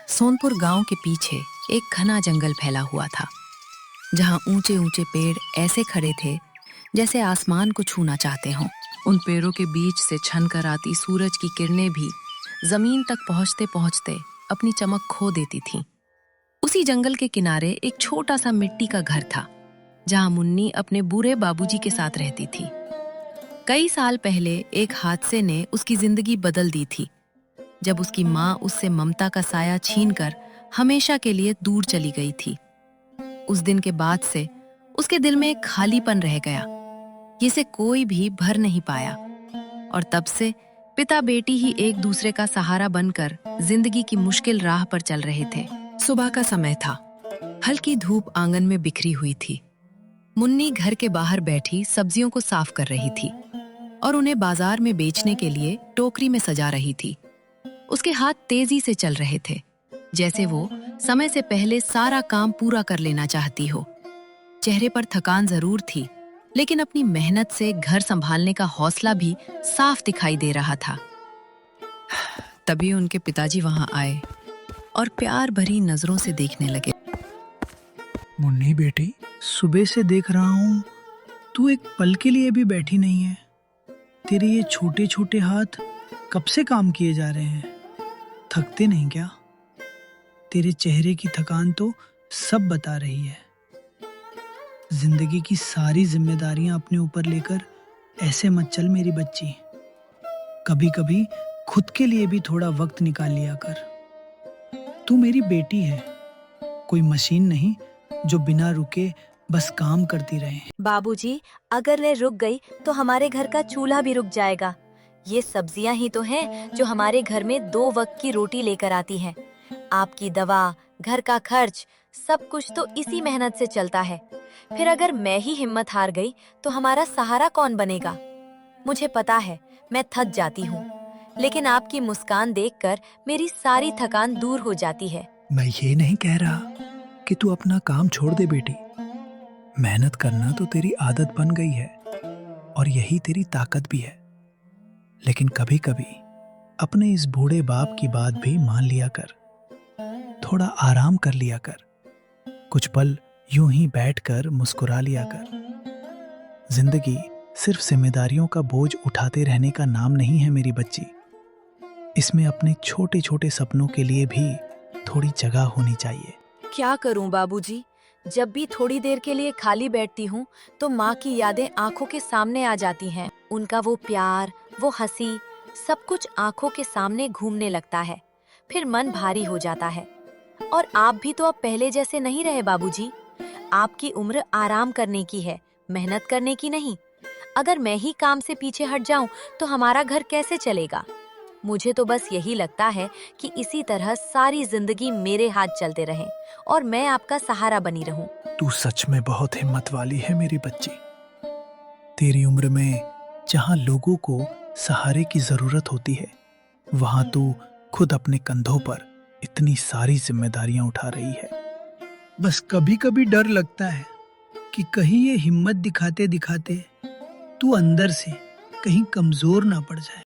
सोनपुर गांव के पीछे एक घना जंगल फैला हुआ था, जहां ऊंचे ऊंचे पेड़ ऐसे खड़े थे जैसे आसमान को छूना चाहते हों। उन पेड़ों के बीच से छन कर आती सूरज की किरणें भी जमीन तक पहुंचते पहुंचते अपनी चमक खो देती थीं। उसी जंगल के किनारे एक छोटा सा मिट्टी का घर था, जहां मुन्नी अपने बूढ़े बाबूजी के साथ रहती थी। कई साल पहले एक हादसे ने उसकी जिंदगी बदल दी थी, जब उसकी माँ उससे ममता का साया छीनकर हमेशा के लिए दूर चली गई थी। उस दिन के बाद से उसके दिल में एक खालीपन रह गया, जिसे कोई भी भर नहीं पाया। और तब से पिता बेटी ही एक दूसरे का सहारा बनकर जिंदगी की मुश्किल राह पर चल रहे थे। सुबह का समय था, हल्की धूप आंगन में बिखरी हुई थी। मुन्नी घर के बाहर बैठी सब्जियों को साफ कर रही थी और उन्हें बाजार में बेचने के लिए टोकरी में सजा रही थी। उसके हाथ तेजी से चल रहे थे, जैसे वो समय से पहले सारा काम पूरा कर लेना चाहती हो। चेहरे पर थकान जरूर थी, लेकिन अपनी मेहनत से घर संभालने का हौसला भी साफ दिखाई दे रहा था। तभी उनके पिताजी वहां आए और प्यार भरी नजरों से देखने लगे। मुन्नी बेटी, सुबह से देख रहा हूँ तू एक पल के लिए भी बैठी नहीं है। तेरे ये छोटे छोटे हाथ कब से काम किए जा रहे हैं, थकते नहीं क्या? तेरे चेहरे की थकान तो सब बता रही है। जिंदगी की सारी जिम्मेदारियां अपने ऊपर लेकर ऐसे मत चल मेरी बच्ची। कभी कभी खुद के लिए भी थोड़ा वक्त निकाल लिया कर। तू मेरी बेटी है, कोई मशीन नहीं जो बिना रुके बस काम करती रहे। बाबूजी, अगर मैं रुक गई तो हमारे घर का चूल्हा भी रुक जाएगा। ये सब्जियां ही तो हैं जो हमारे घर में 2 वक्त की रोटी लेकर आती हैं। आपकी दवा, घर का खर्च, सब कुछ तो इसी मेहनत से चलता है। फिर अगर मैं ही हिम्मत हार गई तो हमारा सहारा कौन बनेगा? मुझे पता है मैं थक जाती हूँ, लेकिन आपकी मुस्कान देखकर मेरी सारी थकान दूर हो जाती है। मैं ये नहीं कह रहा कि तू अपना काम छोड़ दे बेटी। मेहनत करना तो तेरी आदत बन गई है और यही तेरी ताकत भी है। लेकिन कभी कभी अपने इस बूढ़े बाप की बात भी मान लिया कर। थोड़ा आराम कर लिया कर। कुछ पल यूं ही बैठकर मुस्कुरा लिया कर। जिंदगी सिर्फ जिम्मेदारियों का बोझ उठाते रहने का नाम नहीं है मेरी बच्ची। इसमें अपने छोटे छोटे सपनों के लिए भी थोड़ी जगह होनी चाहिए। क्या करूं बाबूजी, जब भी थोड़ी देर के लिए खाली बैठती हूँ तो माँ की यादें आंखों के सामने आ जाती हैं। उनका वो प्यार, वो हंसी, सब कुछ आंखों के सामने घूमने लगता है। फिर मन भारी हो जाता है। और आप भी तो अब पहले जैसे नहीं रहे बाबूजी। आपकी उम्र आराम करने की है, मेहनत करने की नहीं। अगर मैं ही काम से पीछे हट जाऊं तो हमारा घर कैसे चलेगा? मुझे तो बस यही लगता है कि इसी तरह सारी जिंदगी मेरे हाथ चलते रहें और मैं आपका सहारा बनी रहूं। तू सच में बहुत हिम्मत वाली है मेरी बच्ची। तेरी उम्र में जहां लोगों को सहारे की जरूरत होती है, वहां तू खुद अपने कंधों पर इतनी सारी जिम्मेदारियां उठा रही है। बस कभी कभी डर लगता है कि कहीं ये हिम्मत दिखाते दिखाते तू अंदर से कहीं कमजोर ना पड़ जाए।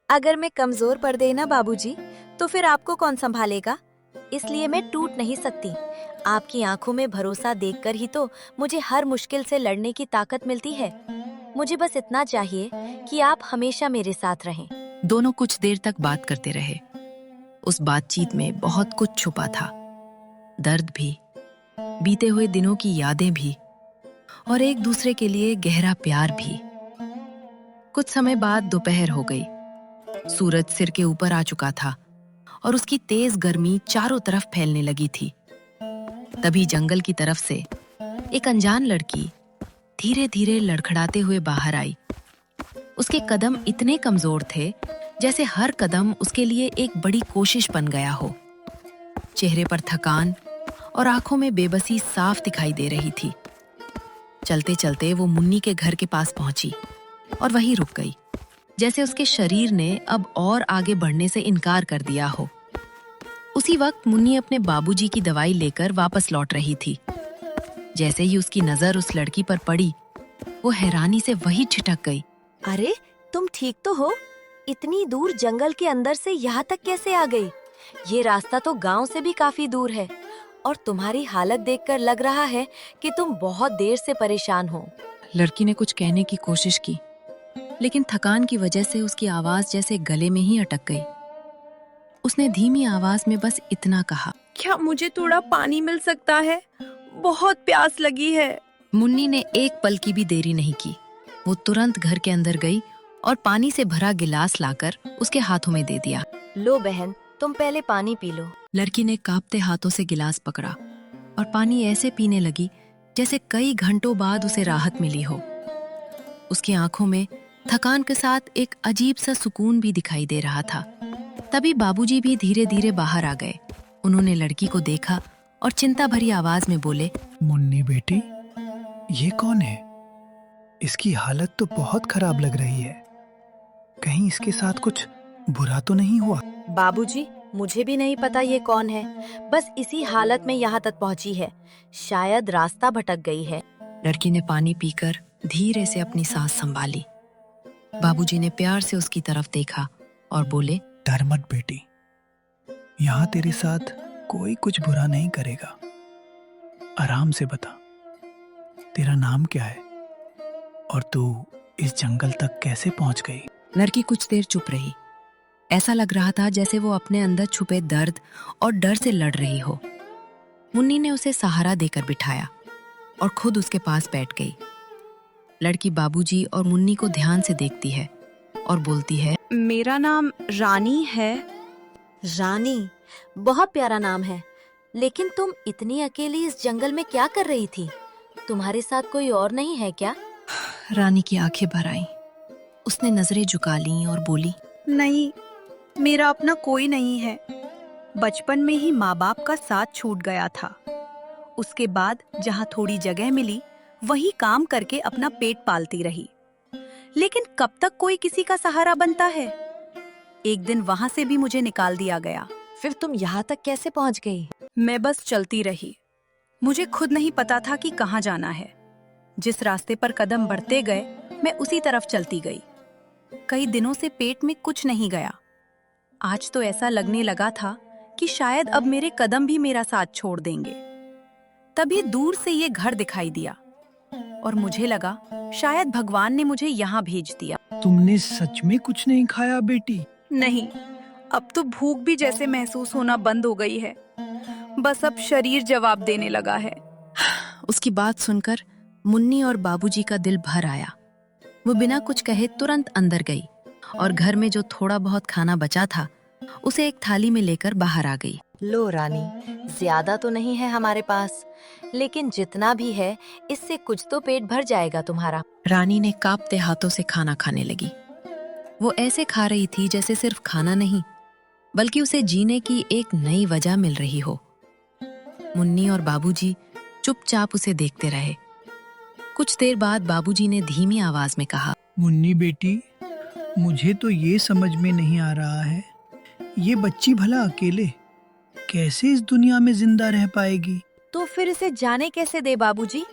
अगर मैं कमजोर पड़ गई ना बाबूजी, तो फिर आपको कौन संभालेगा? इसलिए मैं टूट नहीं सकती। आपकी आंखों में भरोसा देखकर ही तो मुझे हर मुश्किल से लड़ने की ताकत मिलती है। मुझे बस इतना चाहिए कि आप हमेशा मेरे साथ रहें। दोनों कुछ देर तक बात करते रहे। उस बातचीत में बहुत कुछ छुपा था, दर्द भी, बीते हुए दिनों की यादें भी, और एक दूसरे के लिए गहरा प्यार भी। कुछ समय बाद दोपहर हो गई। सूरज सिर के ऊपर आ चुका था और उसकी तेज गर्मी चारों तरफ फैलने लगी थी। तभी जंगल की तरफ से एक अनजान लड़की धीरे धीरे लड़खड़ाते हुए बाहर आई। उसके कदम इतने कमजोर थे जैसे हर कदम उसके लिए एक बड़ी कोशिश बन गया हो। चेहरे पर थकान और आंखों में बेबसी साफ दिखाई दे रही थी। चलते चलते वो मुन्नी के घर के पास पहुंची और वहीं रुक गई, जैसे उसके शरीर ने अब और आगे बढ़ने से इनकार कर दिया हो। उसी वक्त मुन्नी अपने बाबूजी की दवाई लेकर वापस लौट रही थी। जैसे ही उसकी नजर उस लड़की पर पड़ी, वो हैरानी से वहीं ठिठक गई। अरे, तुम ठीक तो हो? इतनी दूर जंगल के अंदर से यहाँ तक कैसे आ गई? ये रास्ता तो गांव से भी काफी दूर है और तुम्हारी हालत देखकर लग रहा है कि तुम बहुत देर से परेशान हो। लड़की ने कुछ कहने की कोशिश की, लेकिन थकान की वजह से उसकी आवाज जैसे गले में ही अटक गई। उसने धीमी आवाज में बस इतना कहा, क्या मुझे थोड़ा पानी मिल सकता है? बहुत प्यास लगी है। मुन्नी ने एक पल की भी देरी नहीं की। वो तुरंत घर के अंदर गई और पानी से भरा गिलास लाकर उसके हाथों में दे दिया। लो बहन, तुम पहले पानी पी लो। लड़की ने कांपते हाथों से गिलास पकड़ा और पानी ऐसे पीने लगी जैसे कई घंटों बाद उसे राहत मिली हो। उसकी आंखों में थकान के साथ एक अजीब सा सुकून भी दिखाई दे रहा था। तभी बाबूजी भी धीरे धीरे बाहर आ गए। उन्होंने लड़की को देखा और चिंता भरी आवाज में बोले, मुन्नी बेटी, ये कौन है? इसकी हालत तो बहुत खराब लग रही है। कहीं इसके साथ कुछ बुरा तो नहीं हुआ? बाबूजी, मुझे भी नहीं पता ये कौन है। बस इसी हालत में यहाँ तक पहुँची है। शायद रास्ता भटक गई है। लड़की ने पानी पीकर धीरे से अपनी सांस संभाली। बाबूजी ने प्यार से उसकी तरफ देखा और बोले, डर मत बेटी, यहाँ तेरे साथ कोई कुछ बुरा नहीं करेगा। आराम से बता, तेरा नाम क्या है और तू इस जंगल तक कैसे पहुंच गई? लड़की कुछ देर चुप रही। ऐसा लग रहा था जैसे वो अपने अंदर छुपे दर्द और डर से लड़ रही हो। मुन्नी ने उसे सहारा देकर बिठाया और खुद उसके पास बैठ गई। लड़की बाबूजी और मुन्नी को ध्यान से देखती है और बोलती है, मेरा नाम रानी है। रानी, बहुत प्यारा नाम है। लेकिन तुम इतनी अकेली इस जंगल में क्या कर रही थी? तुम्हारे साथ कोई और नहीं है क्या? रानी की आंखें भर आईं। उसने नजरें झुका लीं और बोली, नहीं, मेरा अपना कोई नहीं है। बचपन में ही माँ बाप का साथ छूट गया था। उसके बाद जहाँ थोड़ी जगह मिली वही काम करके अपना पेट पालती रही। लेकिन कब तक कोई किसी का सहारा बनता है? एक दिन वहाँ से भी मुझे निकाल दिया गया। फिर तुम यहाँ तक कैसे पहुँच गई? मैं बस चलती रही। मुझे खुद नहीं पता था कि कहाँ जाना है। जिस रास्ते पर कदम बढ़ते गए मैं उसी तरफ चलती गई। कई दिनों से पेट में कुछ नहीं गया। आज तो ऐसा लगने लगा था कि शायद अब मेरे कदम भी मेरा साथ छोड़ देंगे। तभी दूर से ये घर दिखाई दिया और मुझे लगा शायद भगवान ने मुझे यहाँ भेज दिया। तुमने सच में कुछ नहीं खाया बेटी? नहीं, अब तो भूख भी जैसे महसूस होना बंद हो गई है। बस अब शरीर जवाब देने लगा है। उसकी बात सुनकर मुन्नी और बाबूजी का दिल भर आया। वो बिना कुछ कहे तुरंत अंदर गई और घर में जो थोड़ा बहुत खाना बचा था उसे एक थाली में लेकर बाहर आ गई। लो रानी, ज्यादा तो नहीं है हमारे पास, लेकिन जितना भी है इससे कुछ तो पेट भर जाएगा तुम्हारा। रानी ने कांपते हाथों से खाना खाने लगी। वो ऐसे खा रही थी जैसे सिर्फ खाना नहीं, बल्कि उसे जीने की एक नई वजह मिल रही हो। मुन्नी और बाबूजी चुपचाप उसे देखते रहे। कुछ देर बाद बाबूजी ने धीमी आवाज में कहा, मुन्नी बेटी, मुझे तो ये समझ में नहीं आ रहा है, ये बच्ची भला अकेले कैसे इस दुनिया में जिंदा रह पाएगी? तो फिर इसे जाने कैसे दे बाबूजी?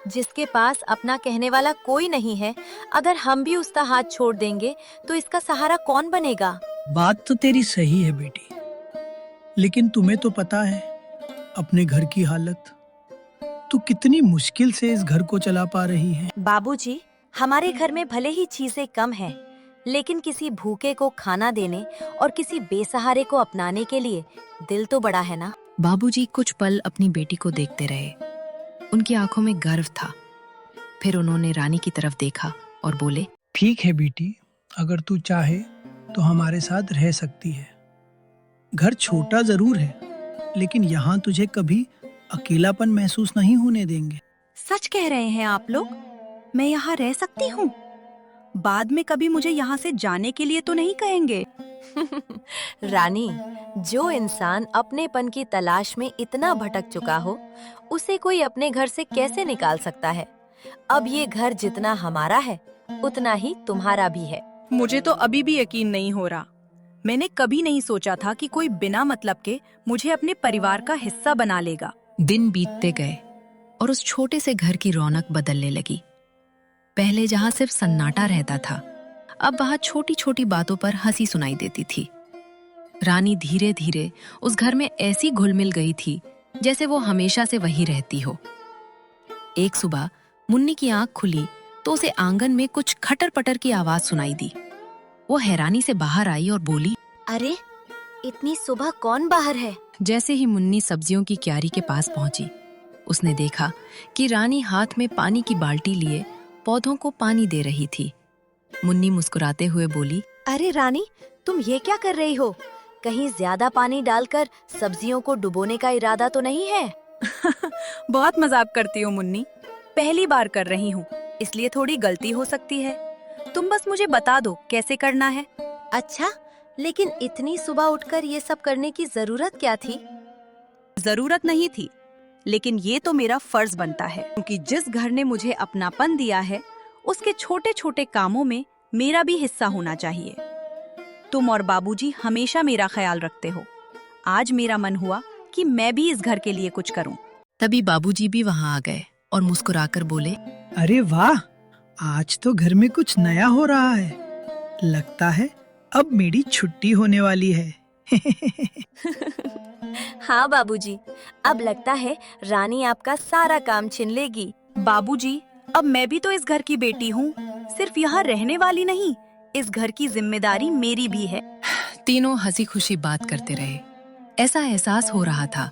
जिसके पास अपना कहने वाला कोई नहीं है, अगर हम भी उसका हाथ छोड़ देंगे तो इसका सहारा कौन बनेगा? बात तो तेरी सही है बेटी, लेकिन तुम्हें तो पता है अपने घर की हालत। तू कितनी मुश्किल से इस घर को चला पा रही है। बाबूजी, हमारे घर में भले ही चीजें कम हैं, लेकिन किसी भूखे को खाना देने और किसी बेसहारे को अपनाने के लिए दिल तो बड़ा है ना। बाबूजी कुछ पल अपनी बेटी को देखते रहे। उनकी आंखों में गर्व था। फिर उन्होंने रानी की तरफ देखा और बोले, ठीक है बेटी, अगर तू चाहे तो हमारे साथ रह सकती है। घर छोटा जरूर है, लेकिन यहाँ तुझे कभी अकेलापन महसूस नहीं होने देंगे। सच कह रहे हैं आप लोग? मैं यहाँ रह सकती हूँ? बाद में कभी मुझे यहाँ से जाने के लिए तो नहीं कहेंगे? रानी, जो इंसान अपनेपन की तलाश में इतना भटक चुका हो, उसे कोई अपने घर से कैसे निकाल सकता है? अब ये घर जितना हमारा है, उतना ही तुम्हारा भी है। मुझे तो अभी भी यकीन नहीं हो रहा। मैंने कभी नहीं सोचा था कि कोई बिना मतलब के मुझे अपने परिवार का हिस्सा बना लेगा। दिन बीतते गए और उस छोटे से घर की रौनक बदलने लगी। पहले जहाँ सिर्फ सन्नाटा रहता था, अब वहाँ छोटी छोटी बातों पर हंसी सुनाई देती थी। रानी धीरे धीरे उस घर में ऐसी घुल मिल गई थी जैसे वो हमेशा से वही रहती हो। एक सुबह मुन्नी की आंख खुली तो उसे आंगन में कुछ खटर पटर की आवाज सुनाई दी। वो हैरानी से बाहर आई और बोली, अरे इतनी सुबह कौन बाहर है? जैसे ही मुन्नी सब्जियों की क्यारी के पास पहुंची, उसने देखा कि रानी हाथ में पानी की बाल्टी लिए पौधों को पानी दे रही थी। मुन्नी मुस्कुराते हुए बोली, अरे रानी, तुम ये क्या कर रही हो? कहीं ज्यादा पानी डालकर सब्जियों को डुबोने का इरादा तो नहीं है? बहुत मजाक करती हो मुन्नी। पहली बार कर रही हूँ, इसलिए थोड़ी गलती हो सकती है। तुम बस मुझे बता दो कैसे करना है। अच्छा, लेकिन इतनी सुबह उठकर ये सब करने की जरूरत क्या थी? जरूरत नहीं थी, लेकिन ये तो मेरा फर्ज बनता है, क्योंकि जिस घर ने मुझे अपनापन दिया है उसके छोटे छोटे कामों में मेरा भी हिस्सा होना चाहिए। तुम और बाबूजी हमेशा मेरा ख्याल रखते हो। आज मेरा मन हुआ कि मैं भी इस घर के लिए कुछ करूं। तभी बाबूजी भी वहां आ गए और मुस्कुराकर बोले, अरे वाह, आज तो घर में कुछ नया हो रहा है। लगता है अब मेरी छुट्टी होने वाली है। हाँ बाबूजी, अब लगता है रानी आपका सारा काम छीन लेगी। बाबूजी, अब मैं भी तो इस घर की बेटी हूँ, सिर्फ यहाँ रहने वाली नहीं। इस घर की जिम्मेदारी मेरी भी है। तीनों हंसी खुशी बात करते रहे। ऐसा एहसास हो रहा था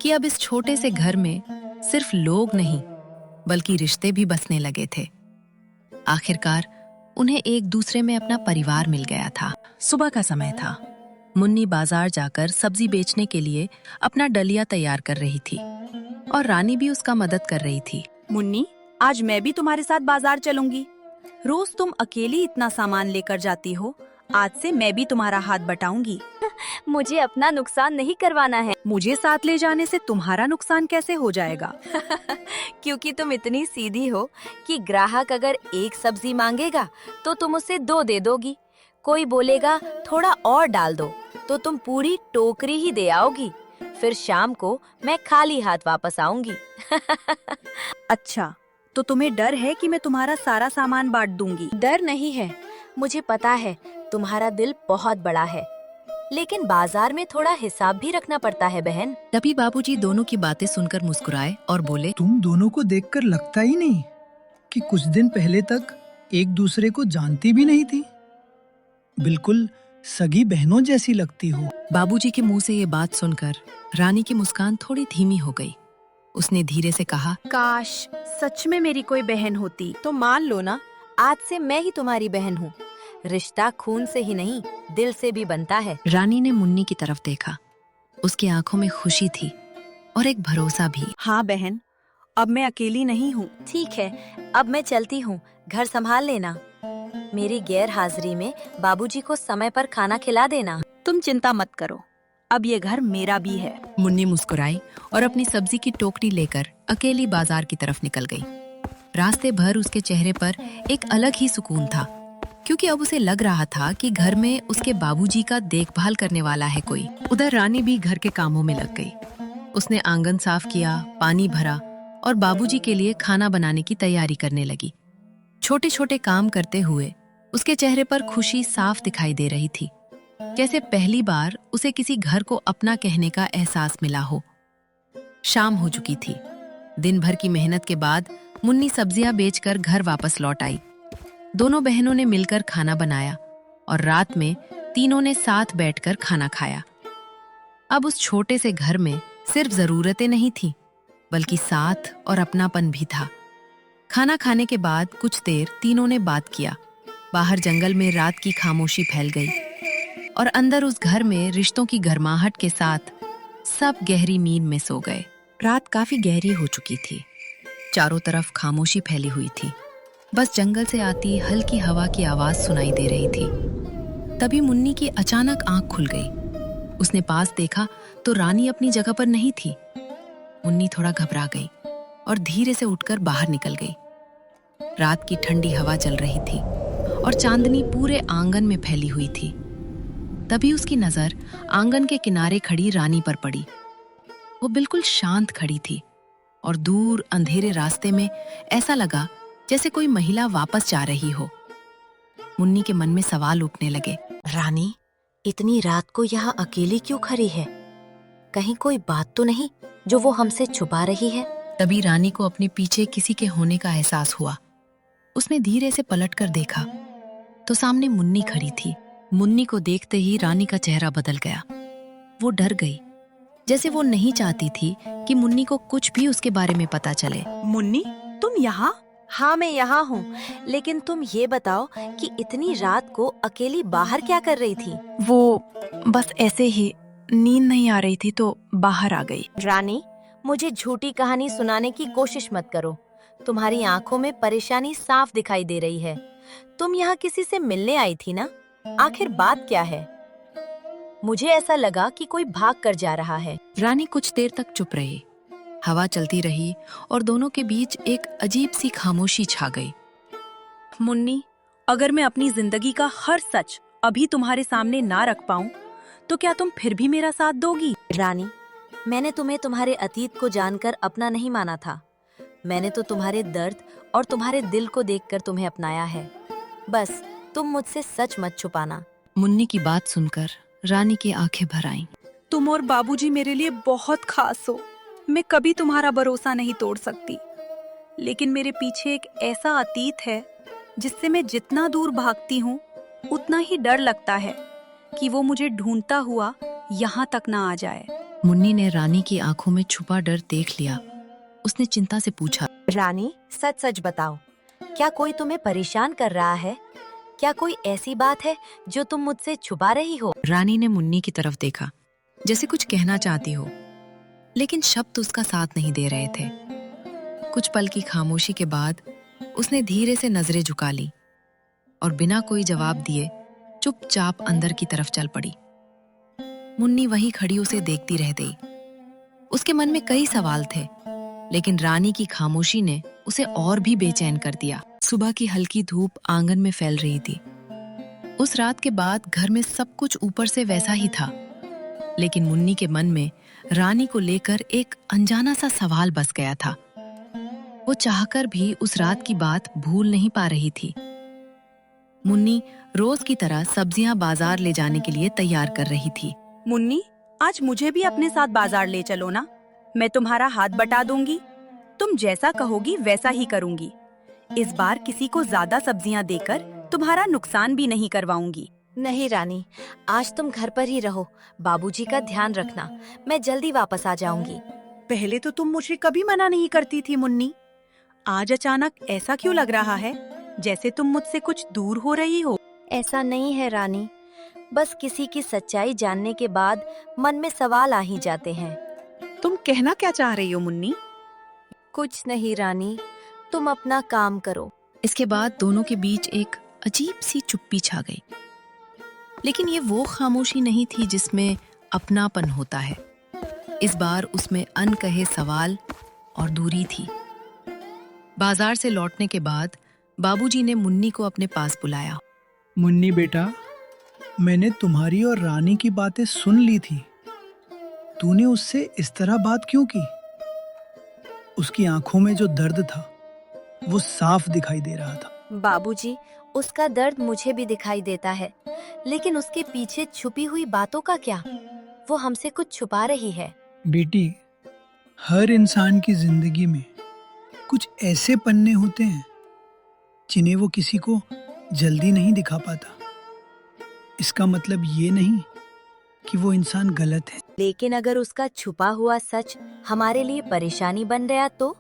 कि अब इस छोटे से घर में सिर्फ लोग नहीं बल्कि रिश्ते भी बसने लगे थे। आखिरकार उन्हें एक दूसरे में अपना परिवार मिल गया था। सुबह का समय था। मुन्नी बाजार जाकर सब्जी बेचने के लिए अपना डलिया तैयार कर रही थी और रानी भी उसका मदद कर रही थी। मुन्नी, आज मैं भी तुम्हारे साथ बाजार चलूंगी। रोज तुम अकेली इतना सामान लेकर जाती हो, आज से मैं भी तुम्हारा हाथ बटाऊंगी। मुझे अपना नुकसान नहीं करवाना है। मुझे साथ ले जाने से तुम्हारा नुकसान कैसे हो जाएगा? क्योंकि तुम इतनी सीधी हो कि ग्राहक अगर एक सब्जी मांगेगा तो तुम उसे 2 दे दोगी। कोई बोलेगा थोड़ा और डाल दो तो तुम पूरी टोकरी ही दे आओगी। फिर शाम को मैं खाली हाथ वापस आऊंगी। अच्छा, तो तुम्हें डर है कि मैं तुम्हारा सारा सामान बांट दूंगी? डर नहीं है, मुझे पता है तुम्हारा दिल बहुत बड़ा है, लेकिन बाजार में थोड़ा हिसाब भी रखना पड़ता है बहन। तभी बाबूजी दोनों की बातें सुनकर मुस्कुराए और बोले, तुम दोनों को देखकर लगता ही नहीं कि कुछ दिन पहले तक एक दूसरे को जानती भी नहीं थी। बिल्कुल सगी बहनों जैसी लगती हो। बाबूजी के मुंह से ये बात सुनकर रानी की मुस्कान थोड़ी धीमी हो गई। उसने धीरे से कहा, काश सच में मेरी कोई बहन होती। तो मान लो ना, आज से मैं ही तुम्हारी बहन हूँ। रिश्ता खून से ही नहीं, दिल से भी बनता है। रानी ने मुन्नी की तरफ देखा। उसकी आंखों में खुशी थी और एक भरोसा भी। हाँ बहन, अब मैं अकेली नहीं हूँ। ठीक है, अब मैं चलती हूँ, घर संभाल लेना। मेरी गैर हाजिरी में बाबूजी को समय पर खाना खिला देना। तुम चिंता मत करो, अब ये घर मेरा भी है। मुन्नी मुस्कुराई और अपनी सब्जी की टोकरी लेकर अकेली बाजार की तरफ निकल गई। रास्ते भर उसके चेहरे पर एक अलग ही सुकून था, क्योंकि अब उसे लग रहा था कि घर में उसके बाबूजी का देखभाल करने वाला है कोई। उधर रानी भी घर के कामों में लग गई। उसने आंगन साफ किया, पानी भरा और बाबूजी के लिए खाना बनाने की तैयारी करने लगी। छोटे छोटे काम करते हुए उसके चेहरे पर खुशी साफ दिखाई दे रही थी, जैसे पहली बार उसे किसी घर को अपना कहने का एहसास मिला हो। शाम हो चुकी थी। दिन भर की मेहनत के बाद मुन्नी सब्जियां बेचकर घर वापस लौट आई। दोनों बहनों ने मिलकर खाना बनाया और रात में तीनों ने साथ बैठकर खाना खाया। अब उस छोटे से घर में सिर्फ जरूरतें नहीं थीं, बल्कि साथ और अपनापन भी था। खाना खाने के बाद कुछ देर तीनों ने बात किया। बाहर जंगल में रात की खामोशी फैल गई और अंदर उस घर में रिश्तों की गर्माहट के साथ सब गहरी नींद में सो गए। रात काफी गहरी हो चुकी थी। चारों तरफ खामोशी फैली हुई थी। बस जंगल से आती हल्की हवा की आवाज सुनाई दे रही थी। तभी मुन्नी की अचानक आंख खुल गई। उसने पास देखा तो रानी अपनी जगह पर नहीं थी। मुन्नी थोड़ा घबरा गई और धीरे से उठकर बाहर निकल गई। रात की ठंडी हवा चल रही थी और चांदनी पूरे आंगन में फैली हुई थी। तभी उसकी नजर आंगन के किनारे खड़ी रानी पर पड़ी। वो बिल्कुल शांत खड़ी थी और दूर अंधेरे रास्ते में ऐसा लगा जैसे कोई महिला वापस जा रही हो। मुन्नी के मन में सवाल उठने लगे। रानी, इतनी रात को यहाँ अकेली क्यों खड़ी है? कहीं कोई बात तो नहीं जो वो हमसे छुपा रही है? तभी रानी को अपने पीछे किसी के होने का एहसास हुआ। उसने धीरे से पलटकर देखा तो सामने मुन्नी खड़ी थी। मुन्नी को देखते ही रानी का चेहरा बदल गया। वो डर गई, जैसे वो नहीं चाहती थी कि मुन्नी को कुछ भी उसके बारे में पता चले। मुन्नी, तुम यहाँ? हाँ, मैं यहाँ हूँ, लेकिन तुम ये बताओ कि इतनी रात को अकेली बाहर क्या कर रही थी? वो बस ऐसे ही, नींद नहीं आ रही थी तो बाहर आ गई। रानी, मुझे झूठी कहानी सुनाने की कोशिश मत करो। तुम्हारी आंखों में परेशानी साफ दिखाई दे रही है। तुम यहाँ किसी से मिलने आई थी ना? आखिर बात क्या है? मुझे ऐसा लगा कि कोई भाग कर जा रहा है। रानी कुछ देर तक चुप रही। हवा चलती रही और दोनों के बीच एक अजीब सी खामोशी छा गई। मुन्नी, अगर मैं अपनी जिंदगी का हर सच अभी तुम्हारे सामने ना रख पाऊं, तो क्या तुम फिर भी मेरा साथ दोगी? रानी, मैंने तुम्हें तुम्हारे अतीत को जानकर अपना नहीं माना था। मैंने तो तुम्हारे दर्द और तुम्हारे दिल को देखकर तुम्हें अपनाया है। बस तुम मुझसे सच मत छुपाना। मुन्नी की बात सुनकर रानी की आंखें भर आईं। तुम और बाबूजी मेरे लिए बहुत खास हो। मैं कभी तुम्हारा भरोसा नहीं तोड़ सकती, लेकिन मेरे पीछे एक ऐसा अतीत है जिससे मैं जितना दूर भागती हूँ उतना ही डर लगता है कि वो मुझे ढूंढता हुआ यहाँ तक ना आ जाए। मुन्नी ने रानी की आंखों में छुपा डर देख लिया। उसने चिंता से पूछा, रानी, सच सच बताओ, क्या कोई तुम्हें परेशान कर रहा है? क्या कोई ऐसी बात है जो तुम मुझसे छुपा रही हो? रानी ने मुन्नी की तरफ देखा, जैसे कुछ कहना चाहती हो, लेकिन शब्द उसका साथ नहीं दे रहे थे। कुछ पल की खामोशी के बाद उसने धीरे से नजरें झुका ली और बिना कोई जवाब दिए चुपचाप अंदर की तरफ चल पड़ी। मुन्नी वहीं खड़ी उसे देखती रह गई। उसके मन में कई सवाल थे, लेकिन रानी की खामोशी ने उसे और भी बेचैन कर दिया। सुबह की हल्की धूप आंगन में फैल रही थी। उस रात के बाद घर में सब कुछ ऊपर से वैसा ही था, लेकिन मुन्नी के मन में रानी को लेकर एक अनजाना सा सवाल बस गया था। वो चाहकर भी उस रात की बात भूल नहीं पा रही थी। मुन्नी रोज की तरह सब्जियां बाजार ले जाने के लिए तैयार कर रही थी। मुन्नी, आज मुझे भी अपने साथ बाजार ले चलो ना। मैं तुम्हारा हाथ बटा दूंगी। तुम जैसा कहोगी वैसा ही करूंगी। इस बार किसी को ज्यादा सब्जियां देकर तुम्हारा नुकसान भी नहीं करवाऊंगी। नहीं रानी, आज तुम घर पर ही रहो। बाबूजी का ध्यान रखना। मैं जल्दी वापस आ जाऊंगी। पहले तो तुम मुझे कभी मना नहीं करती थी मुन्नी। आज अचानक ऐसा क्यों लग रहा है जैसे तुम मुझसे कुछ दूर हो रही हो? ऐसा नहीं है रानी, बस किसी की सच्चाई जानने के बाद मन में सवाल आ ही जाते हैं। तुम कहना क्या चाह रही हो मुन्नी? कुछ नहीं रानी, तुम अपना काम करो। इसके बाद दोनों के बीच एक अजीब सी चुप्पी छा गई, लेकिन ये वो खामोशी नहीं थी जिसमें अपनापन होता है। इस बार उसमें अनकहे सवाल और दूरी थी। बाजार से लौटने के बाद बाबूजी ने मुन्नी को अपने पास बुलाया। मुन्नी बेटा, मैंने तुम्हारी और रानी की बातें सुन ली थी। तूने उससे इस तरह बात क्यों की? उसकी आंखों में जो दर्द था वो साफ दिखाई दे रहा था। बाबूजी, उसका दर्द मुझे भी दिखाई देता है, लेकिन उसके पीछे छुपी हुई बातों का क्या? वो हमसे कुछ छुपा रही है। बेटी, हर इंसान की जिंदगी में कुछ ऐसे पन्ने होते हैं जिन्हें वो किसी को जल्दी नहीं दिखा पाता। इसका मतलब ये नहीं कि वो इंसान गलत है। लेकिन अगर उसका छुपा हुआ सच हमारे लिए परेशानी बन गया तो?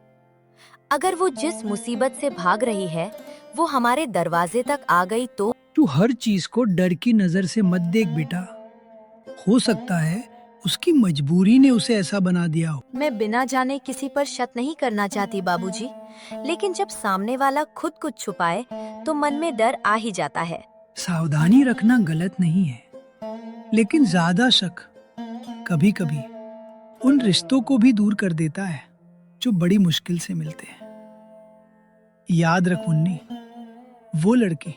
अगर वो जिस मुसीबत से भाग रही है वो हमारे दरवाजे तक आ गई तो? तू हर चीज को डर की नजर से मत देख बेटा। हो सकता है उसकी मजबूरी ने उसे ऐसा बना दिया हो। मैं बिना जाने किसी पर शक नहीं करना चाहती बाबूजी, लेकिन जब सामने वाला खुद कुछ छुपाए तो मन में डर आ ही जाता है। सावधानी रखना गलत नहीं है, लेकिन ज्यादा शक कभी कभी उन रिश्तों को भी दूर कर देता है जो बड़ी मुश्किल से मिलते हैं। याद रख मुन्नी, वो लड़की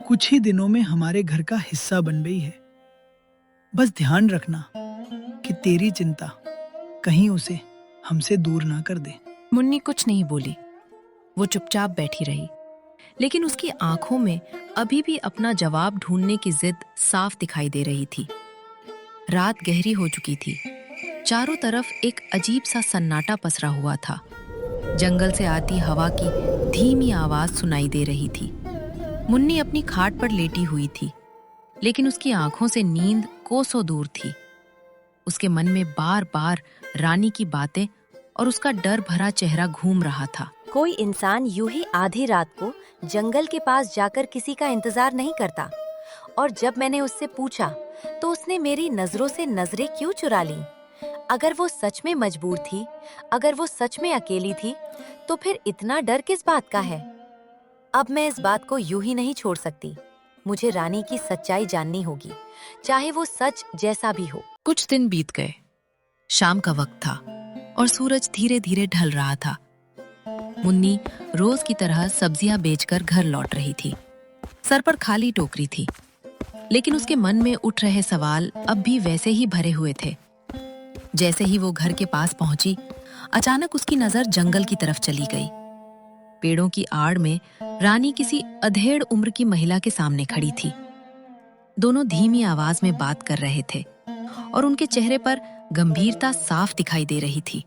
कुछ ही दिनों में हमारे घर का हिस्सा बन गई है। बस ध्यान रखना कि तेरी चिंता कहीं उसे हमसे दूर ना कर दे। मुन्नी कुछ नहीं बोली। वो चुपचाप बैठी रही, लेकिन उसकी आंखों में अभी भी अपना जवाब ढूंढने की जिद साफ दिखाई दे रही थी। रात गहरी हो चुकी थी। चारों तरफ एक अजीब सा सन्नाटा पसरा हुआ था। जंगल से आती हवा की धीमी आवाज सुनाई दे रही थी। मुन्नी अपनी खाट पर लेटी हुई थी, लेकिन उसकी आंखों से नींद कोसों दूर थी। उसके मन में बार बार रानी की बातें और उसका डर भरा चेहरा घूम रहा था। कोई इंसान यूं ही आधी रात को जंगल के पास जाकर किसी का इंतजार नहीं करता। और जब मैंने उससे पूछा तो उसने मेरी नजरों से नजरें क्यों चुरा ली? अगर वो सच में मजबूर थी, अगर वो सच में अकेली थी, तो फिर इतना डर किस बात का है? अब मैं इस बात को यूं ही नहीं छोड़ सकती। मुझे रानी की सच्चाई जाननी होगी, चाहे वो सच जैसा भी हो। कुछ दिन बीत गए। शाम का वक्त था और सूरज धीरे धीरे ढल रहा था। मुन्नी रोज की तरह सब्जियां बेचकर घर लौट रही थी। सर पर खाली टोकरी थी, लेकिन उसके मन में उठ रहे सवाल अब भी वैसे ही भरे हुए थे। जैसे ही वो घर के पास पहुंची, अचानक उसकी नजर जंगल की तरफ चली गई। पेड़ों की आड़ में रानी किसी अधेड़ उम्र की महिला के सामने खड़ी थी। दोनों धीमी आवाज में बात कर रहे थे और उनके चेहरे पर गंभीरता साफ दिखाई दे रही थी।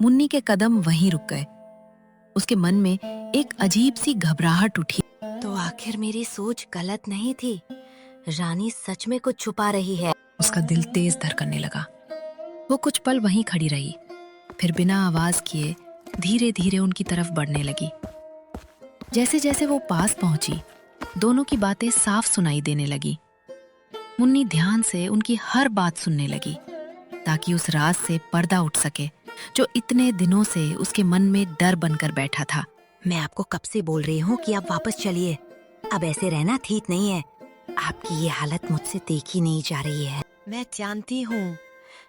मुन्नी के कदम वहीं रुक गए। उसके मन में एक अजीब सी घबराहट उठी। तो आखिर मेरी सोच गलत नहीं थी। रानी सच में कुछ छुपा रही है। उसका दिल तेज धड़कने लगा। वो कुछ पल वहीं खड़ी रही, फिर बिना आवाज किए धीरे धीरे उनकी तरफ बढ़ने लगी। जैसे जैसे वो पास पहुंची, दोनों की बातें साफ सुनाई देने लगी। मुन्नी ध्यान से उनकी हर बात सुनने लगी, ताकि उस राज से पर्दा उठ सके जो इतने दिनों से उसके मन में डर बनकर बैठा था। मैं आपको कब से बोल रही हूँ कि आप वापस चलिए। अब ऐसे रहना ठीक नहीं है। आपकी ये हालत मुझसे देखी नहीं जा रही है। मैं जानती हूँ,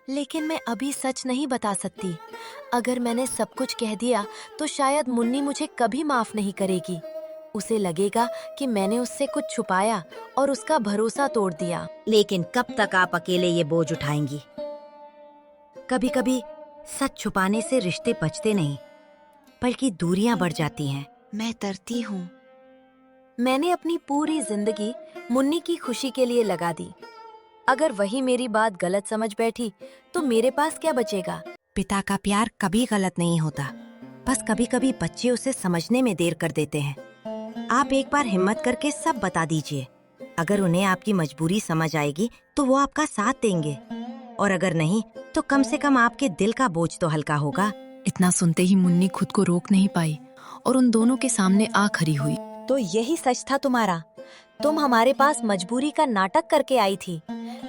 लेकिन मैं अभी सच नहीं बता सकती। अगर मैंने सब कुछ कह दिया तो शायद मुन्नी मुझे कभी माफ नहीं करेगी। उसे लगेगा कि मैंने उससे कुछ छुपाया और उसका भरोसा तोड़ दिया। लेकिन कब तक आप अकेले ये बोझ उठाएंगी? कभी कभी सच छुपाने से रिश्ते बचते नहीं, बल्कि दूरियां बढ़ जाती हैं। मैं डरती हूँ। मैंने अपनी पूरी जिंदगी मुन्नी की खुशी के लिए लगा दी। अगर वही मेरी बात गलत समझ बैठी तो मेरे पास क्या बचेगा? पिता का प्यार कभी गलत नहीं होता, बस कभी कभी बच्चे उसे समझने में देर कर देते हैं। आप एक बार हिम्मत करके सब बता दीजिए। अगर उन्हें आपकी मजबूरी समझ आएगी तो वो आपका साथ देंगे, और अगर नहीं तो कम से कम आपके दिल का बोझ तो हल्का होगा। इतना सुनते ही मुन्नी खुद को रोक नहीं पाई और उन दोनों के सामने आ खड़ी हुई। तो यही सच था तुम्हारा? तुम हमारे पास मजबूरी का नाटक करके आई थी।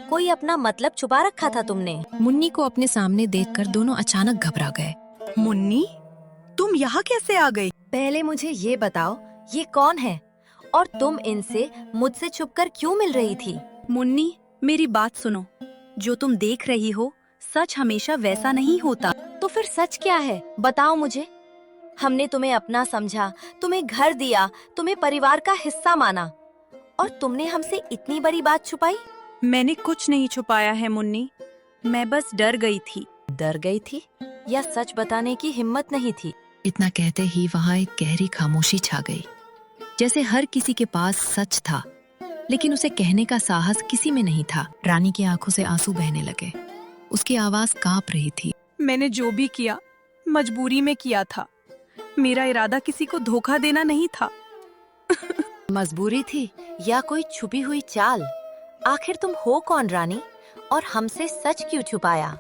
कोई अपना मतलब छुपा रखा था तुमने। मुन्नी को अपने सामने देखकर दोनों अचानक घबरा गए। मुन्नी, तुम यहाँ कैसे आ गई? पहले मुझे ये बताओ, ये कौन है और तुम इनसे मुझसे छुपकर क्यों मिल रही थी? मुन्नी, मेरी बात सुनो। जो तुम देख रही हो, सच हमेशा वैसा नहीं होता। तो फिर सच क्या है? बताओ मुझे। हमने तुम्हें अपना समझा, तुम्हें घर दिया, तुम्हें परिवार का हिस्सा माना, और तुमने हमसे इतनी बड़ी बात छुपाई। मैंने कुछ नहीं छुपाया है मुन्नी, मैं बस डर गई थी। डर गई थी या सच बताने की हिम्मत नहीं थी? इतना कहते ही वहां एक गहरी खामोशी छा गई, जैसे हर किसी के पास सच था, लेकिन उसे कहने का साहस किसी में नहीं था। रानी की आंखों से आंसू बहने लगे। उसकी आवाज कांप रही थी। मैंने जो भी किया मजबूरी में किया था। मेरा इरादा किसी को धोखा देना नहीं था। मजबूरी थी या कोई छुपी हुई चाल? आखिर तुम हो कौन रानी, और हमसे सच क्यों छुपाया?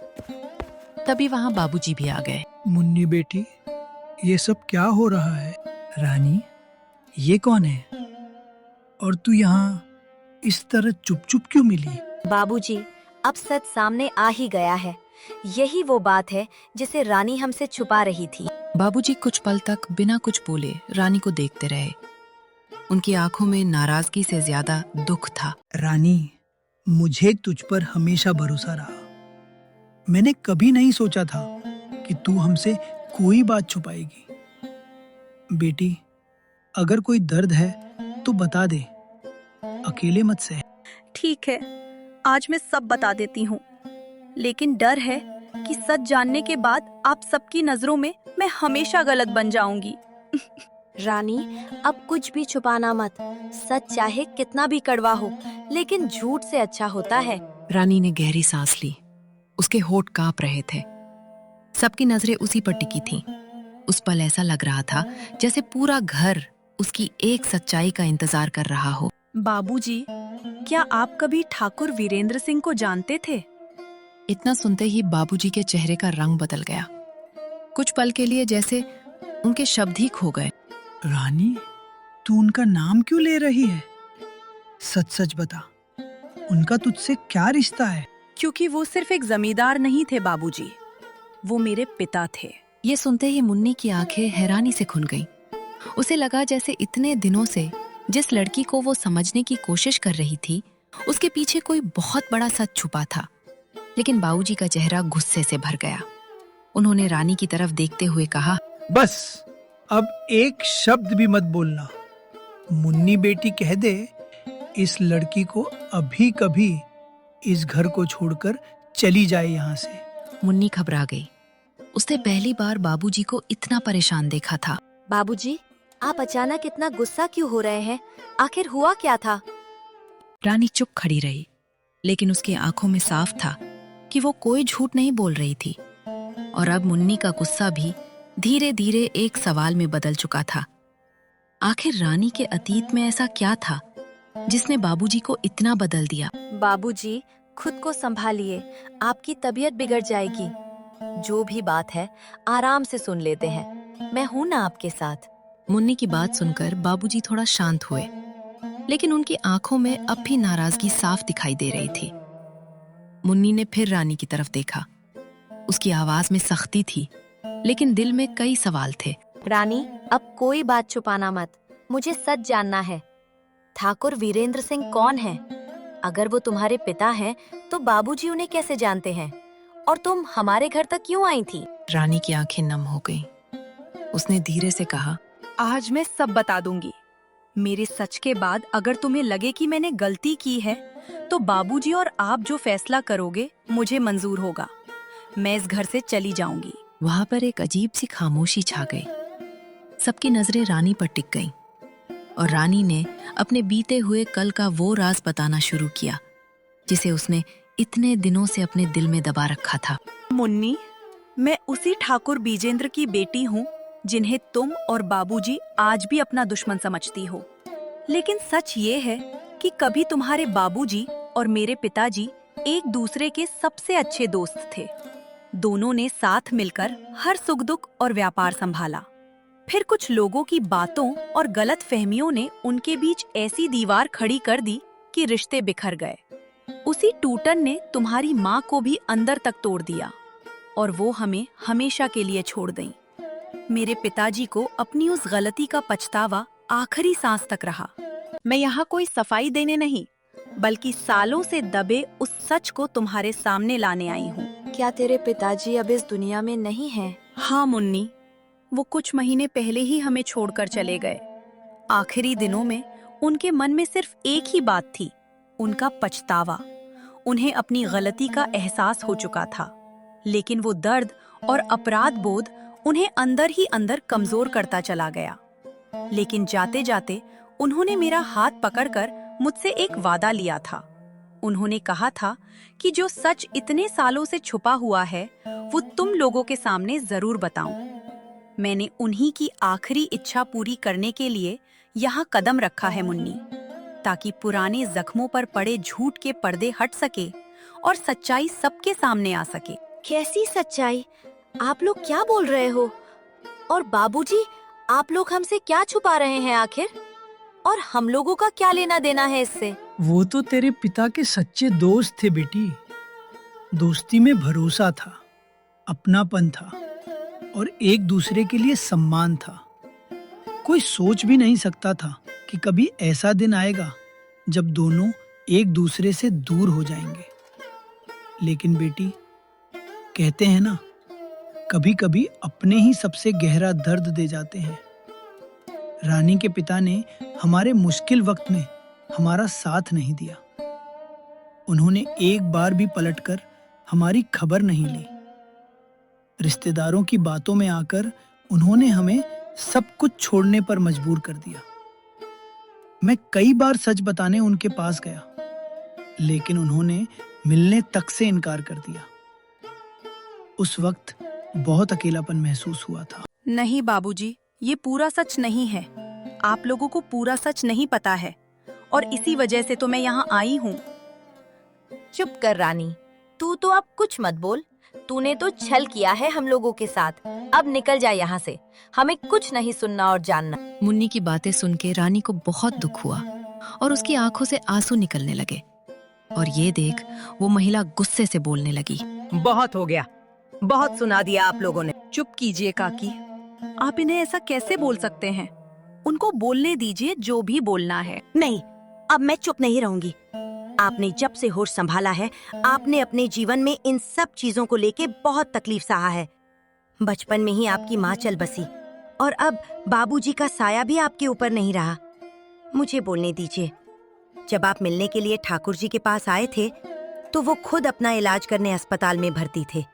तभी वहां बाबूजी भी आ गए। मुन्नी बेटी, ये सब क्या हो रहा है? रानी, ये कौन है? और तू यहाँ इस तरह चुप चुप क्यों मिली? बाबूजी, अब सच सामने आ ही गया है। यही वो बात है जिसे रानी हमसे छुपा रही थी। बाबूजी कुछ पल तक बिना कुछ बोले रानी को देखते रहे। उनकी आंखों में नाराजगी से ज्यादा दुख था। रानी, मुझे तुझ पर हमेशा भरोसा रहा। मैंने कभी नहीं सोचा था कि तू हमसे कोई बात छुपाएगी। बेटी, अगर कोई दर्द है तो बता दे, अकेले मत सह। ठीक है, आज मैं सब बता देती हूँ, लेकिन डर है कि सच जानने के बाद आप सबकी नजरों में मैं हमेशा गलत बन जाऊंगी। रानी, अब कुछ भी छुपाना मत। सच चाहे कितना भी कड़वा हो, लेकिन झूठ से अच्छा होता है। रानी ने गहरी सांस ली। उसके होठ कांप रहे थे। सबकी नजरें उसी पर टिकी थीं। उस पल ऐसा लग रहा था जैसे पूरा घर उसकी एक सच्चाई का इंतजार कर रहा हो। बाबूजी, क्या आप कभी ठाकुर वीरेंद्र सिंह को जानते थे? इतना सुनते ही बाबूजी के चेहरे का रंग बदल गया। कुछ पल के लिए जैसे उनके शब्द ही खो गए। रानी, तू उनका नाम क्यों ले रही है? सच सच बता, उनका तुझसे क्या रिश्ता है? क्योंकि वो सिर्फ एक जमींदार नहीं थे बाबूजी, वो मेरे पिता थे। ये सुनते ही मुन्नी की आंखें हैरानी से खुल गईं। उसे लगा जैसे इतने दिनों से जिस लड़की को वो समझने की कोशिश कर रही थी, उसके पीछे कोई बहुत बड़ा सच छुपा था। लेकिन बाबूजी का चेहरा गुस्से से भर गया। उन्होंने रानी की तरफ देखते हुए कहा, बस, अब एक शब्द भी मत बोलना। मुन्नी बेटी कह दे, इस लड़की को अभी कभी इस घर को छोड़कर चली जाए यहाँ से। मुन्नी घबरा गई। उसने पहली बार बाबूजी को इतना परेशान देखा था। बाबूजी, आप अचानक इतना गुस्सा क्यों हो रहे हैं? आखिर हुआ क्या था? रानी चुप खड़ी रही, लेकिन उसकी आंखों में साफ था कि वो कोई झूठ नहीं बोल रही थी। और अब मुन्नी का गुस्सा भी धीरे धीरे एक सवाल में बदल चुका था। आखिर रानी के अतीत में ऐसा क्या था जिसने बाबूजी को इतना बदल दिया? बाबूजी, खुद को संभालिए, आपकी तबीयत बिगड़ जाएगी। जो भी बात है आराम से सुन लेते हैं, मैं हूं ना आपके साथ। मुन्नी की बात सुनकर बाबूजी थोड़ा शांत हुए, लेकिन उनकी आंखों में अब भी नाराजगी साफ दिखाई दे रही थी। मुन्नी ने फिर रानी की तरफ देखा। उसकी आवाज में सख्ती थी, लेकिन दिल में कई सवाल थे। रानी, अब कोई बात छुपाना मत, मुझे सच जानना है। ठाकुर वीरेंद्र सिंह कौन है? अगर वो तुम्हारे पिता हैं, तो बाबूजी उन्हें कैसे जानते हैं? और तुम हमारे घर तक क्यों आई थी? रानी की आंखें नम हो गईं। उसने धीरे से कहा, आज मैं सब बता दूंगी। मेरे सच के बाद अगर तुम्हें लगे कि मैंने गलती की है, तो बाबूजी और आप जो फैसला करोगे मुझे मंजूर होगा। मैं इस घर से चली जाऊंगी। वहां पर एक अजीब सी खामोशी छा गई। सबकी नजरें रानी पर टिक गईं और रानी ने अपने बीते हुए कल का वो राज बताना शुरू किया जिसे उसने इतने दिनों से अपने दिल में दबा रखा था। मुन्नी, मैं उसी ठाकुर बीजेंद्र की बेटी हूँ जिन्हें तुम और बाबूजी आज भी अपना दुश्मन समझती हो। लेकिन सच ये है कि कभी तुम्हारे बाबूजी और मेरे पिताजी एक दूसरे के सबसे अच्छे दोस्त थे। दोनों ने साथ मिलकर हर सुख दुख और व्यापार संभाला। फिर कुछ लोगों की बातों और गलत फहमियों ने उनके बीच ऐसी दीवार खड़ी कर दी कि रिश्ते बिखर गए। उसी टूटन ने तुम्हारी माँ को भी अंदर तक तोड़ दिया और वो हमें हमेशा के लिए छोड़ गईं। मेरे पिताजी को अपनी उस गलती का पछतावा आखिरी सांस तक रहा। मैं यहाँ कोई सफाई देने नहीं, बल्कि सालों से दबे उस सच को तुम्हारे सामने लाने आई हूँ। क्या तेरे पिताजी अब इस दुनिया में नहीं हैं? हाँ मुन्नी, वो कुछ महीने पहले ही हमें छोड़कर चले गए। आखिरी दिनों में उनके मन में सिर्फ एक ही बात थी, उनका पछतावा। उन्हें अपनी गलती का एहसास हो चुका था, लेकिन वो दर्द और अपराध बोध उन्हें अंदर ही अंदर कमजोर करता चला गया। लेकिन जाते जाते उन्होंने मेरा हाथ पकड़कर मुझसे एक वादा लिया था। उन्होंने कहा था कि जो सच इतने सालों से छुपा हुआ है वो तुम लोगों के सामने जरूर बताऊं। मैंने उन्हीं की आखिरी इच्छा पूरी करने के लिए यहाँ कदम रखा है मुन्नी, ताकि पुराने जख्मों पर पड़े झूठ के पर्दे हट सके और सच्चाई सबके सामने आ सके। कैसी सच्चाई? आप लोग क्या बोल रहे हो? और बाबूजी, आप लोग हमसे क्या छुपा रहे हैं आखिर? और हम लोगों का क्या लेना देना है इससे? वो तो तेरे पिता के सच्चे दोस्त थे बेटी। दोस्ती में भरोसा था, अपनापन था और एक दूसरे के लिए सम्मान था। कोई सोच भी नहीं सकता था कि कभी ऐसा दिन आएगा जब दोनों एक दूसरे से दूर हो जाएंगे। लेकिन बेटी, कहते हैं ना, कभी कभी अपने ही सबसे गहरा दर्द दे जाते हैं। रानी के पिता ने हमारे मुश्किल वक्त में हमारा साथ नहीं दिया। उन्होंने एक बार भी पलटकर हमारी खबर नहीं ली। रिश्तेदारों की बातों में आकर उन्होंने हमें सब कुछ छोड़ने पर मजबूर कर दिया। मैं कई बार सच बताने उनके पास गया, लेकिन उन्होंने मिलने तक से इनकार कर दिया। उस वक्त बहुत अकेलापन महसूस हुआ था। नहीं बाबूजी, ये पूरा सच नहीं है। आप लोगों को पूरा सच नहीं पता है और इसी वजह से तो मैं यहाँ आई हूँ। चुप कर रानी, तू तो अब कुछ मत बोल। तूने तो छल किया है हम लोगों के साथ। अब निकल जा यहाँ से, हमें कुछ नहीं सुनना और जानना। मुन्नी की बातें सुन के रानी को बहुत दुख हुआ और उसकी आंखों से आंसू निकलने लगे। और ये देख वो महिला गुस्से से बोलने लगी। बहुत हो गया, बहुत सुना दिया आप लोगों ने। चुप कीजिए काकी, आप इन्हें ऐसा कैसे बोल सकते हैं? उनको बोलने दीजिए जो भी बोलना है। नहीं, अब मैं चुप नहीं रहूंगी। आपने जब से होश संभाला है, आपने अपने जीवन में इन सब चीजों को लेके बहुत तकलीफ सहा है। बचपन में ही आपकी माँ चल बसी और अब बाबूजी का साया भी आपके ऊपर नहीं रहा। मुझे बोलने दीजिए। जब आप मिलने के लिए ठाकुर जी के पास आए थे, तो वो खुद अपना इलाज करने अस्पताल में भर्ती थे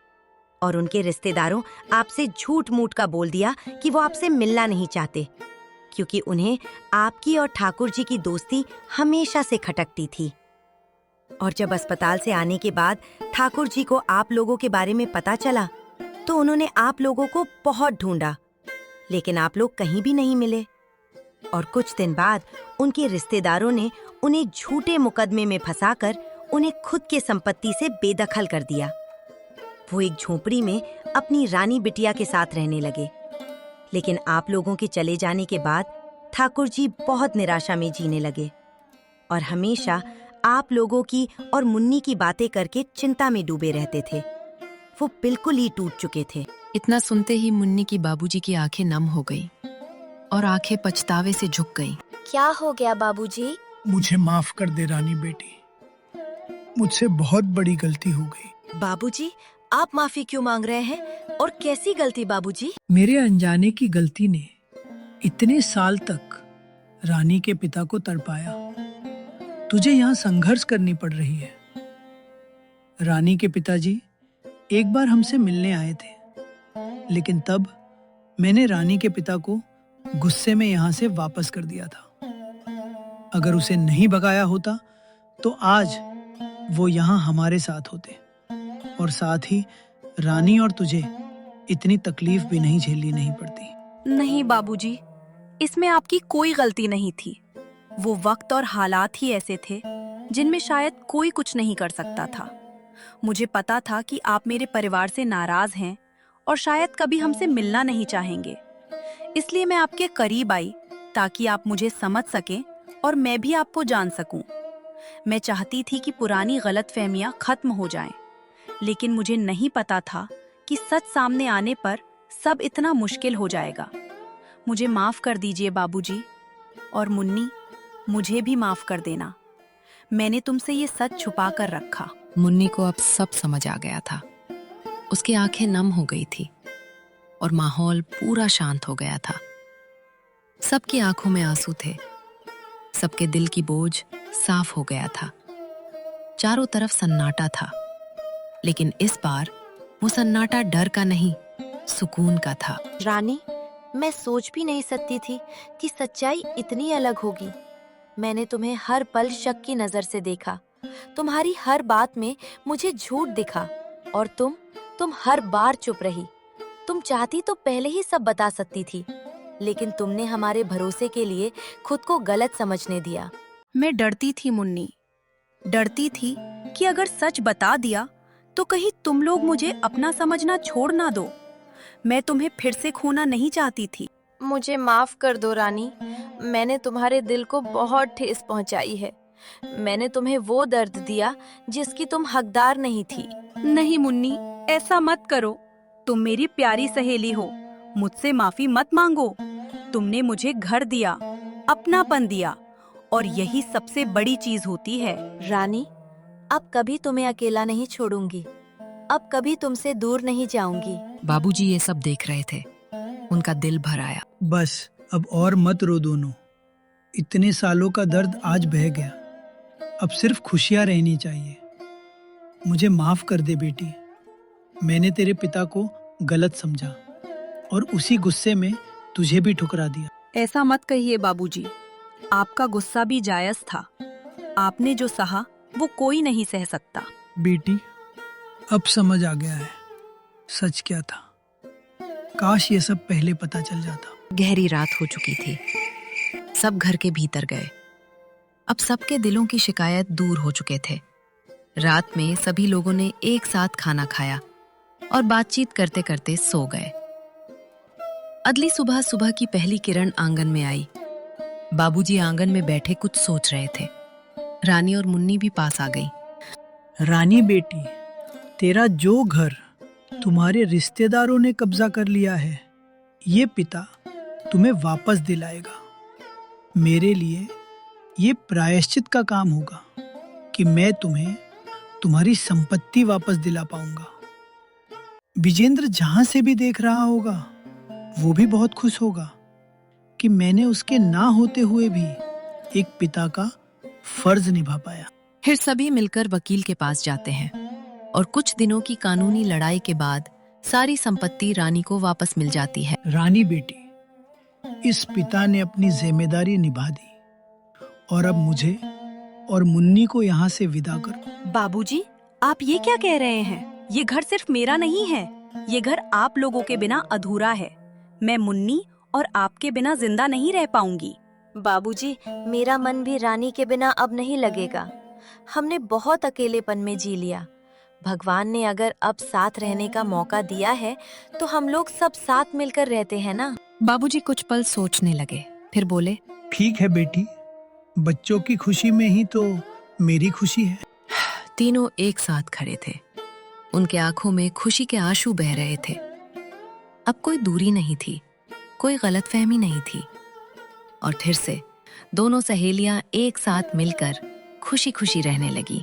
और उनके रिश्तेदारों आपसे झूठ मूठ का बोल दिया कि वो आपसे मिलना नहीं चाहते, क्योंकि उन्हें आपकी और ठाकुर जी की दोस्ती हमेशा से खटकती थी। और जब अस्पताल से आने के बाद ठाकुर जी को आप लोगों के बारे में पता चला, तो उन्होंने आप लोगों को बहुत ढूंढा, लेकिन आप लोग कहीं भी नहीं मिले। और कुछ दिन बाद उनके रिश्तेदारों ने उन्हें झूठे मुकदमे में फंसाकर उन्हें खुद के संपत्ति से बेदखल कर दिया। वो एक झोपड़ी में अपनी रानी बिटिया के साथ रहने लगे। लेकिन आप लोगों के चले जाने के बाद ठाकुर जी बहुत निराशा में जीने लगे और हमेशा आप लोगों की और मुन्नी की बातें करके चिंता में डूबे रहते थे। वो बिल्कुल ही टूट चुके थे। इतना सुनते ही मुन्नी की बाबूजी की आंखें नम हो गई और आंखें पछतावे से झुक गईं। क्या हो गया बाबूजी? मुझे माफ कर दे रानी बेटी, मुझसे बहुत बड़ी गलती हो गई। बाबूजी, आप माफी क्यों मांग रहे हैं और कैसी गलती बाबूजी? मेरे अनजाने की गलती ने इतने साल तक रानी के पिता को तड़पाया। तुझे यहाँ संघर्ष करनी पड़ रही है। रानी के पिताजी एक बार हमसे मिलने आए थे, लेकिन तब मैंने रानी के पिता को गुस्से में यहाँ से वापस कर दिया था। अगर उसे नहीं भगाया होता तो आज वो यहाँ हमारे साथ होते और साथ ही रानी और तुझे इतनी तकलीफ भी नहीं झेलनी नहीं पड़ती। नहीं बाबूजी, इसमें आपकी कोई गलती नहीं थी। वो वक्त और हालात ही ऐसे थे जिनमें शायद कोई कुछ नहीं कर सकता था। मुझे पता था कि आप मेरे परिवार से नाराज हैं और शायद कभी हमसे मिलना नहीं चाहेंगे, इसलिए मैं आपके करीब आई ताकि आप मुझे समझ सकें और मैं भी आपको जान सकूं। मैं चाहती थी कि पुरानी गलतफहमियां खत्म हो जाएं, लेकिन मुझे नहीं पता था कि सच सामने आने पर सब इतना मुश्किल हो जाएगा। मुझे माफ कर दीजिए बाबूजी, और मुन्नी, मुझे भी माफ कर देना। मैंने तुमसे ये सच छुपा कर रखा। मुन्नी को अब सब समझ आ गया था। उसकी आंखें नम हो गई थी और माहौल पूरा शांत हो गया था। सबकी आंखों में आंसू थे, सबके दिल की बोझ साफ हो गया था। चारों तरफ सन्नाटा था, लेकिन इस बार वो सन्नाटा डर का नहीं, सुकून का था। रानी, मैं सोच भी नहीं सकती थी कि सच्चाई इतनी अलग होगी। मैंने तुम्हें हर पल शक की नजर से देखा। तुम्हारी हर बात में मुझे झूठ दिखा और तुम हर बार चुप रही। तुम चाहती तो पहले ही सब बता सकती थी, लेकिन तुमने हमारे भरोसे के लिए खुद को गलत समझने दिया। मैं डरती थी मुन्नी, डरती थी कि अगर सच बता दिया तो कहीं तुम लोग मुझे अपना समझना छोड़ ना दो। मैं तुम्हें फिर से खोना नहीं चाहती थी। मुझे माफ कर दो रानी, मैंने तुम्हारे दिल को बहुत ठेस पहुंचाई है। मैंने तुम्हें वो दर्द दिया जिसकी तुम हकदार नहीं थी। नहीं मुन्नी, ऐसा मत करो। तुम मेरी प्यारी सहेली हो, मुझसे माफी मत मांगो। तुमने मुझे घर दिया, अपनापन दिया, और यही सबसे बड़ी चीज होती है। रानी, अब कभी तुम्हें अकेला नहीं छोड़ूंगी। अब कभी तुमसे दूर नहीं जाऊंगी। बाबूजी ये सब देख रहे थे, उनका दिल भर आया। बस अब और मत रो दोनों। इतने सालों का दर्द आज बह गया। अब सिर्फ खुशियां रहनी चाहिए। मुझे माफ कर दे बेटी, मैंने तेरे पिता को गलत समझा और उसी गुस्से में तुझे भी ठुकरा दिया। ऐसा मत कहिए बाबूजी, आपका गुस्सा भी जायज था। आपने जो सहा वो कोई नहीं सह सकता। बेटी, अब समझ आ गया है सच क्या था। काश ये सब पहले पता चल जाता। गहरी रात हो चुकी थी। सब घर के भीतर गए। अब सबके दिलों की शिकायत दूर हो चुके थे। रात में सभी लोगों ने एक साथ खाना खाया और बातचीत करते करते सो गए। अगली सुबह सुबह की पहली किरण आंगन में आई। बाबूजी आंगन में बैठे कुछ सोच रहे थे। रानी और मुन्नी भी पास आ गई। रानी बेटी, तेरा जो घर तुम्हारे रिश्तेदारों ने कब्जा कर लिया है, ये पिता तुम्हें वापस दिलाएगा। मेरे लिए ये प्रायश्चित का काम होगा कि मैं तुम्हें तुम्हारी संपत्ति वापस दिला पाऊंगा। विजेंद्र जहां से भी देख रहा होगा वो भी बहुत खुश होगा कि मैंने उसके ना होते हुए भी एक पिता का फर्ज निभा पाया। फिर सभी मिलकर वकील के पास जाते हैं और कुछ दिनों की कानूनी लड़ाई के बाद सारी संपत्ति रानी को वापस मिल जाती है। रानी बेटी, इस पिता ने अपनी जिम्मेदारी निभा दी और अब मुझे और मुन्नी को यहाँ से विदा करो। बाबूजी, आप ये क्या कह रहे हैं? ये घर सिर्फ मेरा नहीं है, ये घर आप लोगों के बिना अधूरा है। मैं मुन्नी और आपके बिना जिंदा नहीं रह पाऊंगी। बाबूजी, मेरा मन भी रानी के बिना अब नहीं लगेगा। हमने बहुत अकेलेपन में जी लिया। भगवान ने अगर अब साथ रहने का मौका दिया है तो हम लोग सब साथ मिलकर रहते हैं ना। बाबूजी कुछ पल सोचने लगे, फिर बोले, ठीक है बेटी, बच्चों की खुशी में ही तो मेरी खुशी है। तीनों एक साथ खड़े थे। उनके आंखों में खुशी के आंसू बह रहे थे। अब कोई दूरी नहीं थी, कोई गलतफहमी नहीं थी और फिर से दोनों सहेलियां एक साथ मिलकर खुशी खुशी रहने लगी।